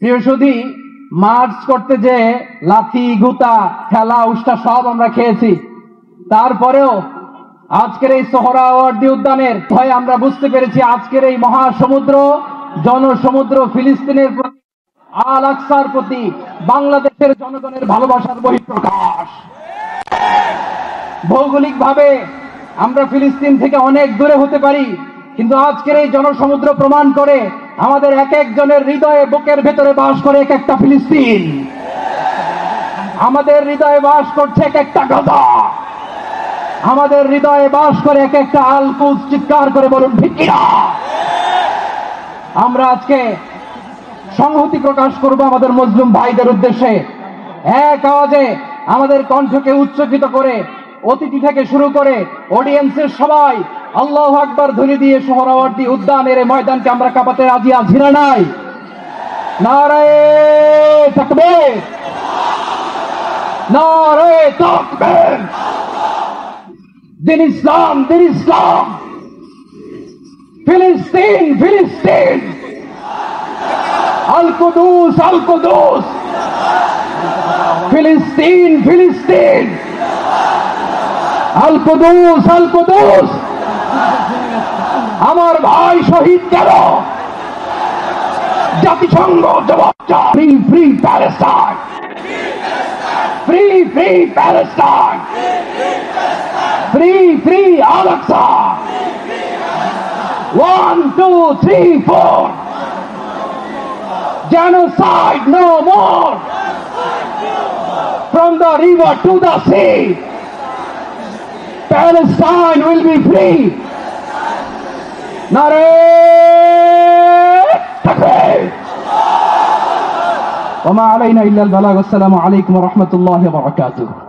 প্রিয় সুধী, মার্চ করতে যে লাথি গুতা ঠেলা উষ্টা সব আমরা খেয়েছি, তারপরেও আজকের এই সোহরাওয়ার্দী উদ্যানের ভয়ে আমরা বুঝতে পেরেছি আজকের এই মহাসমুদ্র জনসমুদ্র ফিলিস্তিনের প্রতি, আল আকসার প্রতি বাংলাদেশের জনগণের ভালোবাসার বহিঃপ্রকাশ। ভৌগোলিক ভাবে আমরা ফিলিস্তিন থেকে অনেক দূরে হতে পারি, কিন্তু আজকের এই জনসমুদ্র প্রমাণ করে আমাদের এক একজনের হৃদয়ে বুকের ভেতরে বাস করে এক একটা ফিলিস্তিন। আমাদের হৃদয়ে বাস করছে এক একটা গাজা, আমাদের হৃদয়ে বাস করে এক একটা আল কুদস। চিৎকার করে বলুন ঠিক কিনা? আমরা আজকে সংহতি প্রকাশ করব আমাদের মুসলিম ভাইদের উদ্দেশ্যে। এক আওয়াজে আমাদের কণ্ঠকে উচ্চকিত করে অতিথি থেকে শুরু করে অডিয়েন্সের সবাই আল্লাহু আকবার ধ্বনি দিয়ে সোহরাওয়ার্দী উদ্যানের এই ময়দানকে আমরা কাঁপাতে রাজি আছি না নাই? নারায়ে তাকবীর, নারায়ে তাকবীর। দিন ইসলাম, দিন ইসলাম। ফিলিস্তিন, ফিলিস্তিন। আল কুদুস, আল কুদুস। ফিলিস্তিন, ফিলিস্তিন। আল কুদুস, আল কুদুস। আমার ভাই শহীদ কেন? জাতিসংঘ জবাব চায়। Free free Palestine, free free Palestine, free free Al Aqsa. 1 2 3 4, genocide no more. From the river to the sea, Palestine will be free. Nare takbir. Wa ma alayna illa al balagh. Assalamu alaykum wa rahmatullahi wa barakatuh.